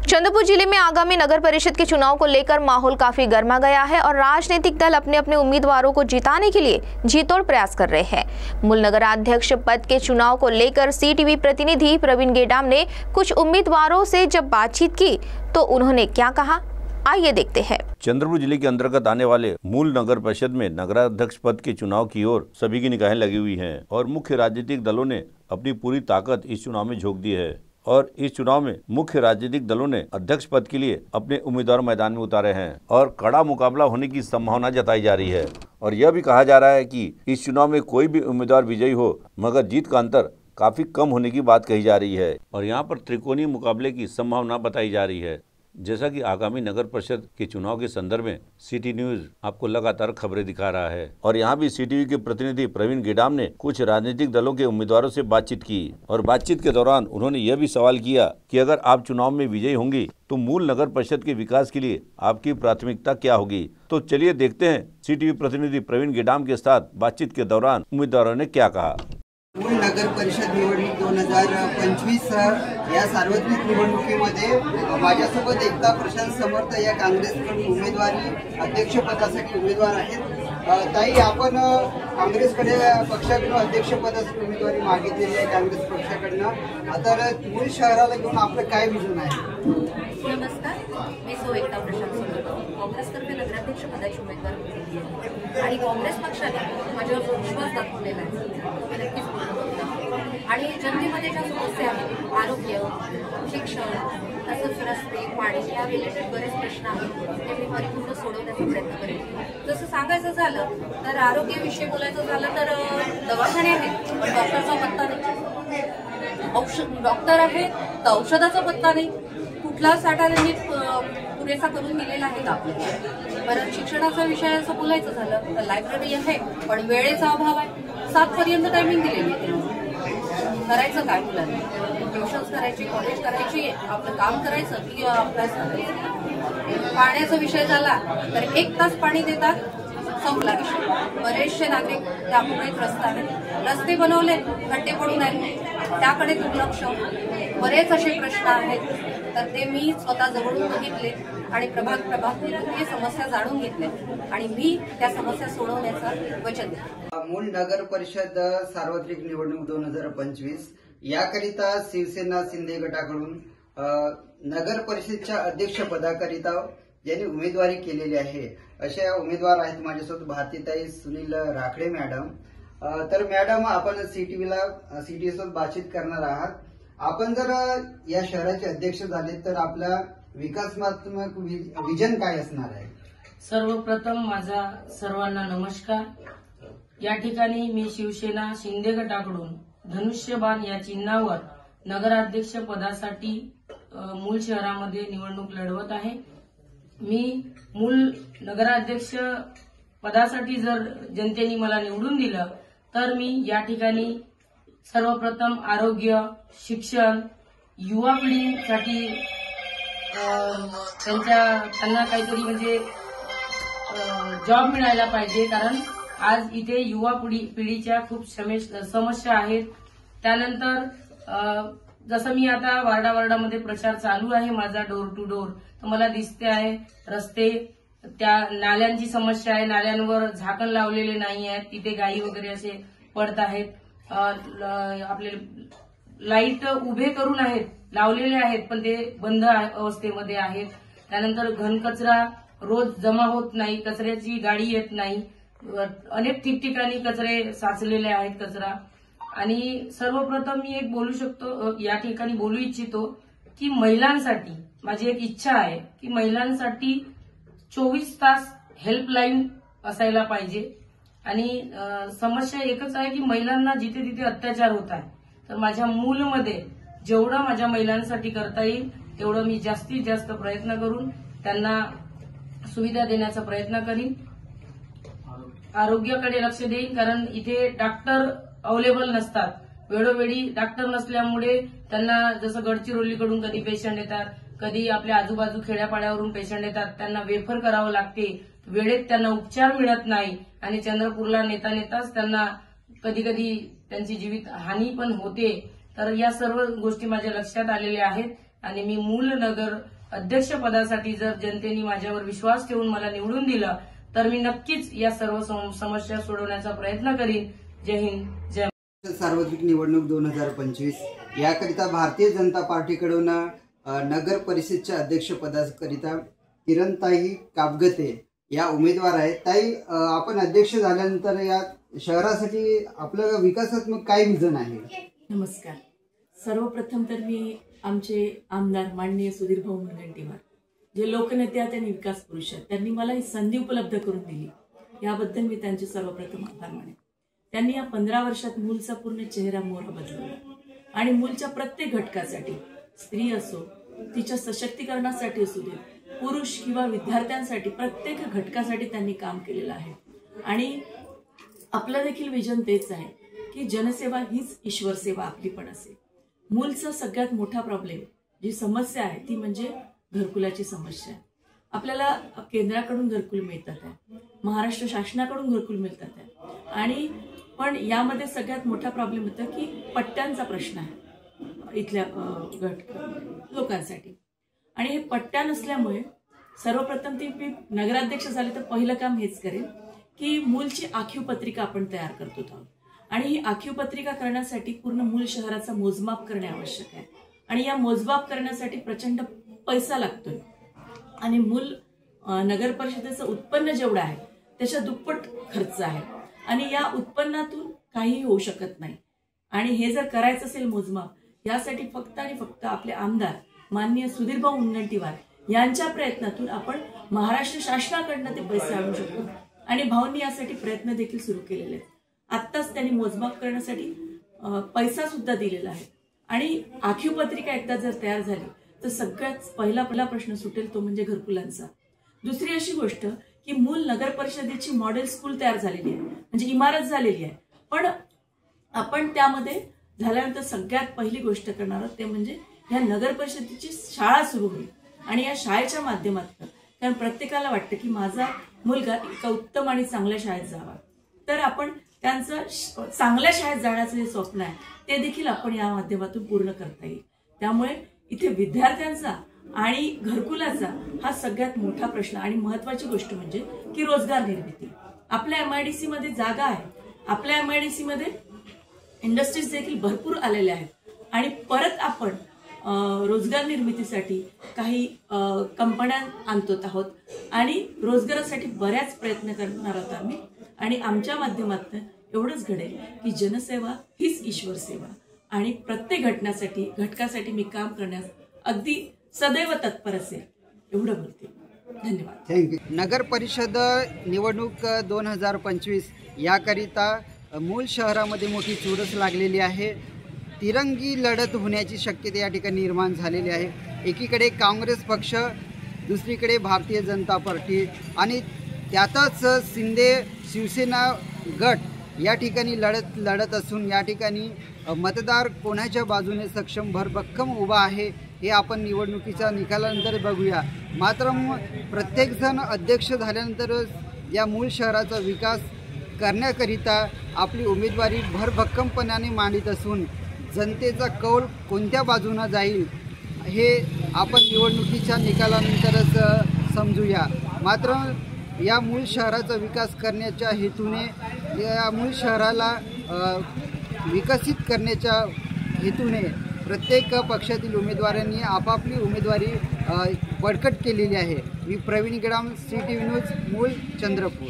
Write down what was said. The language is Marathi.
चंद्रपुर जिले में आगामी नगर परिषद के चुनाव को लेकर माहौल काफी गर्मा गया है और राजनीतिक दल अपने अपने उम्मीदवारों को जिताने के लिए जीतोड़ प्रयास कर रहे हैं। मूल नगराध्यक्ष पद के चुनाव को लेकर CTV प्रतिनिधि प्रवीण गेडाम ने कुछ उम्मीदवारों से जब बातचीत की तो उन्होंने क्या कहा, आइए देखते हैं। चंद्रपुर जिले के अंतर्गत आने वाले मूल नगर परिषद में नगराध्यक्ष पद के चुनाव की ओर सभी की निगाहें लगी हुई हैं और मुख्य राजनीतिक दलों ने अपनी पूरी ताकत इस चुनाव में झोंक दी है और इस चुनाव में मुख्य राजनीतिक दलों ने अध्यक्ष पद के लिए अपने उम्मीदवार मैदान में उतारे हैं और कड़ा मुकाबला होने की संभावना जताई जा रही है और यह भी कहा जा रहा है कि इस चुनाव में कोई भी उम्मीदवार विजयी हो मगर जीत का अंतर काफी कम होने की बात कही जा रही है और यहाँ पर त्रिकोणीय मुकाबले की संभावना बताई जा रही है। जैसा कि आगामी नगर परिषद के चुनाव के संदर्भ में सिटी न्यूज आपको लगातार खबरें दिखा रहा है और यहाँ भी CTV के प्रतिनिधि प्रवीण गेडाम ने कुछ राजनीतिक दलों के उम्मीदवारों से बातचीत की और बातचीत के दौरान उन्होंने यह भी सवाल किया कि अगर आप चुनाव में विजयी होंगी तो मूल नगर परिषद के विकास के लिए आपकी प्राथमिकता क्या होगी। तो चलिए देखते हैं CTV प्रतिनिधि प्रवीण गेडाम के साथ बातचीत के दौरान उम्मीदवारों ने क्या कहा। मूल नगर परिषद निवडणूक 2025 या सार्वत्रिक निवडणुकीमध्ये माझ्यासोबत एकता प्रशांत समर्थ या काँग्रेसकडून उमेदवारी अध्यक्षपदासाठी उमेदवार आहेत। ताई, आपण काँग्रेसकडे पक्षाकडून अध्यक्षपदासाठी उमेदवारी मागितलेली आहे काँग्रेस पक्षाकडनं, तर मूल शहराला घेऊन आपलं काय विजन आहे? नमस्कार, मी एकता प्रशांत समर्थ काँग्रेसतर्फे नगराध्यक्ष पदाची उमेदवार होती आहे आणि काँग्रेस पक्षाने माझ्यावर विश्वास दाखवलेला आहे। नक्कीच आणि जनतेमध्ये ज्या समस्या आहेत, आरोग्य, शिक्षण, तसंच रस्ते, पाणी या रिलेटेड बरेच प्रश्न आहेत ते मी परिपूर्ण सोडवण्याचा प्रयत्न करेन। जसं सांगायचं झालं तर आरोग्याविषयी बोलायचं झालं तर दवाखाने आहेत पण डॉक्टरचा पत्ता नाही, डॉक्टर आहेत तर औषधाचा पत्ता नाही, कुठला साठा त्यांनी पुरेसा करून दिलेला आहे का आपल्याला। परत शिक्षणाचा विषय असं बोलायचं झालं तर लायब्ररी आहे पण वेळेचा अभाव आहे, 7 पर्यंत टायमिंग दिलेली आहे। करायचं काय मुलांनी, ट्युशन्स करायची, कॉलेज करायची, आपलं काम करायचं की अभ्यास करायचा। पाण्याचा विषय झाला तर 1 तास पाणी देतात, संपला विषय। बरेचसे नागरिक त्यामुळे त्रस्त आहेत, रस्ते बनवले, खड्डे पडून आहेत, त्याकडे दुर्लक्ष, बरेच असे प्रश्न आहेत तर ते मी स्वतः जवळून बघितले आणि प्रभाग हे समस्या जाणून घेतल्या आणि मी त्या समस्या सोडवण्याचं वचन दिलं। मूल नगर परिषद सार्वत्रिक निवडणूक 2025 याकरिता शिवसेना शिंदे गटाकडून नगर परिषदच्या अध्यक्षपदाकरिता ज्यांनी उमेदवारी केलेली आहे अशा उमेदवार आहेत माझ्यासोबत भारतीताई सुनील राखडे मॅडम। तर मॅडम, आपण CTV सोबत बातचीत करणार आहात। आपण जर या शहराचे अध्यक्ष झाले तर आपला विकासात्मक विजन काय असणार आहे? सर्वप्रथम माझा सर्वांना नमस्कार। या ठिकाणी मी शिवसेना शिंदे गटाकडून धनुष्यबाण या चिन्हावर नगराध्यक्ष पदासाठी मूल शहरामध्ये निवडणूक लढवत आहे। मी मूल नगराध्यक्ष पदासाठी जर जनतेने मला निवडून दिलं तर मी या ठिकाणी सर्वप्रथम आरोग्य, शिक्षण, युवा पिढीसाठी त्यांना काहीतरी म्हणजे जॉब मिळायला पाहिजे, कारण आज इथे युवा पिढीच्या खूप समस्या आहेत। त्यानंतर जसं मी आता वार्डामध्ये प्रचार चालू आहे माझा डोर टू डोर, तर मला दिसते आहे रस्ते, त्या नाल्यांची समस्या आहे, नाल्यांवर झाकण लावलेले नाही आहेत, तिथे गायी वगैरे असे पडत आहेत। आपले लाईट उभे करून आहेत, लावलेले आहेत पण ते बंद अवस्थेमध्ये आहेत। त्यानंतर घनकचरा रोज जमा होत नाही, कचऱ्याची गाडी येत नाही, अनेक ठिकठिकाणी कचरे साचलेले आहेत कचरा। आणि सर्वप्रथम मी एक या ठिकाणी बोलू इच्छितो की महिलांसाठी माझी एक इच्छा आहे की महिलांसाठी 24 तास हेल्पलाईन असायला पाहिजे आणि समस्या एकच आहे की महिलांना जिथे तिथे अत्याचार होत आहे, तर माझ्या मूलमध्ये जेवढं माझ्या महिलांसाठी करता येईल तेवढं मी जास्तीत जास्त प्रयत्न करून त्यांना सुविधा देण्याचा प्रयत्न करीन। आरोग्याकडे लक्ष देईन, कारण इथे डॉक्टर अवेलेबल नसतात, वेळोवेळी डॉक्टर नसल्यामुळे त्यांना जसं गडचिरोलीकडून कधी पेशंट येतात, कधी आपल्या आजूबाजू खेड्यापाड्यावरून पेशंट येतात, त्यांना वेफर करावं लागते, वेळेत त्यांना उपचार मिळत नाही आणि चंद्रपूरला नेताच त्यांना कधी कधी त्यांची जीवित हानी पण होते। तर या सर्व गोष्टी माझ्या लक्षात आलेल्या आहेत आणि मी मूल नगर अध्यक्षपदासाठी जर जनतेने माझ्यावर विश्वास ठेवून मला निवडून दिलं तर मी नक्कीच या सर्व समस्या सोडवण्याचा प्रयत्न करीन. जय हिंद, जय. सार्वत्रिक निवडणूक 2025 याकरिता भारतीय जनता पार्टीकडून नगर परिषदच्या अध्यक्षपदाकरिता किरणताई कापगते या उमेदवार आहेत. ताई, आपण अध्यक्ष झाल्यानंतर या शहरासाठी आपलं विकासात्मक काय विजन आहे? नमस्कार. सर्वप्रथम तर मी आमचे आमदार माननीय सुधीरभाऊ मुनगंटीवार जे लोकनेते आहेत आणि विकास पुरुष आहेत, त्यांनी मला ही संधी उपलब्ध करून दिली, याबद्दल मी त्यांचे सर्वप्रथम आभार मानेन. त्यांनी या 15 वर्षात मूलचा पूर्ण चेहरा मोहरा बदलवला आणि मूलच्या प्रत्येक घटकासाठी, स्त्री असो, तिच्या सशक्तीकरणासाठी असू दे, पुरुष किंवा विद्यार्थ्यांसाठी, प्रत्येक घटकासाठी त्यांनी काम केलेलं आहे. आणि आपलं देखील विजन तेच आहे की जनसेवा हीच ईश्वर सेवा आपली पण असेल. मूलचा सगळ्यात मोठा प्रॉब्लेम, जी समस्या आहे ती म्हणजे घरकुलाची समस्या आहे. आपल्याला केंद्राकडून घरकुल मिळतात आहे, महाराष्ट्र शासनाकडून घरकुल मिळतात आहे, आणि पण यामध्ये सगळ्यात मोठा प्रॉब्लेम होता की पट्ट्यांचा प्रश्न आहे इथल्या लोकांसाठी. आणि हे पट्ट्या नसल्यामुळे सर्वप्रथम ती मी नगराध्यक्ष झाले तर पहिलं काम हेच करेन की मूलची आखीव पत्रिका आपण तयार करतो आहोत. आणि ही आखीव पत्रिका करण्यासाठी पूर्ण मूल शहराचा मोजमाप करणे आवश्यक आहे. आणि या मोजमाप करण्यासाठी प्रचंड पैसा लागतोय. आणि मूल नगर परिषदेचं उत्पन्न जेवढं आहे त्याच्या दुप्पट खर्च आहे. आणि या उत्पन्नातून काही होऊ शकत नाही. आणि हे जर करायचं असेल मोजमाप, यासाठी फक्त आणि फक्त आपले आमदार माननीय सुधीरभाऊ मुनगंटीवार यांच्या प्रयत्नातून आपण महाराष्ट्र शासनाकडनं ते पैसे आणू शकतो. आणि भाऊंनी यासाठी प्रयत्न देखील सुरू केलेले आहेत. आत्ताच त्यांनी मोजमाप करण्यासाठी पैसा सुद्धा दिलेला आहे. आणि आखीव पत्रिका एकदा जर तयार झाली तर सगळ्यात पहिला प्रश्न सुटेल तो म्हणजे घरकुलांचा. दुसरी अशी गोष्ट की मूल नगर परिषदेची मॉडेल स्कूल तयार झालेली आहे, म्हणजे इमारत झालेली आहे. पण आपण त्यामध्ये झाल्यानंतर सगळ्यात पहिली गोष्ट करणार आहोत ते म्हणजे या नगर परिषदेची शाळा सुरू होईल. आणि या शाळेच्या माध्यमातून, कारण प्रत्येकाला वाटतं की माझा मुलगा एका उत्तम आणि चांगल्या शाळेत जावा, तर आपण त्यांचं चांगल्या शाळेत जाण्याचं जे स्वप्न आहे ते देखील आपण या माध्यमातून पूर्ण करता येईल. त्यामुळे इथे विद्यार्थ्यांचा आणि घरकुलाचा हा सगळ्यात मोठा प्रश्न आणि महत्वाची गोष्ट म्हणजे की रोजगार निर्मिती. आपल्या MIDC मध्ये जागा आहे, आपल्या MIDC मध्ये इंडस्ट्रीज देखील भरपूर आलेल्या आहेत. आणि परत आपण रोजगार निर्मितीसाठी काही कंपन्या आणतो आहोत आणि रोजगारासाठी बऱ्याच प्रयत्न करणार आहोत आम्ही. आणि आमच्या माध्यमातून एवढंच घडेल की जनसेवा हीच ईश्वर सेवा, आणि प्रत्येक घटकासाठी मी काम करण्यास अगदी सदैव तत्पर असेल, एवढं बोलते. धन्यवाद. थँक्यू. नगर परिषद निवडणूक 2025 याकरिता मूल शहरामध्ये मोठी चुरस लागलेली आहे. तिरंगी लढत होण्याची शक्यता या ठिकाणी निर्माण झालेली आहे. एकीकडे काँग्रेस पक्ष, दुसरीकडे भारतीय जनता पार्टी आणि त्यातच शिंदे शिवसेना गट या ठिकाणी लढत असून या ठिकाणी मतदार कोणाच्या बाजूने सक्षम भरभक्कम उभा आहे हे आपण निवडणुकीच्या निकालानंतर बघूया. मात्र प्रत्येकजण अध्यक्ष झाल्यानंतर या मूळ शहराचा विकास करण्याकरिता आपली उमेदवारी भरभक्कमपणाने मांडीत असून जनतेचा कौल कोणत्या बाजूने जाईल हे आपण निवडणुकीच्या निकालानंतरच समजूया. मात्र या मूळ शहराचा विकास करण्याच्या हेतूने, या मूळ शहराला विकसित करण्याच्या हेतूने प्रत्येक पक्षातील उमेदवारांनी आपापली उमेदवारी बळकट केलेली आहे. मी प्रवीण गडाम, CTV न्यूज, मूळ, चंद्रपूर.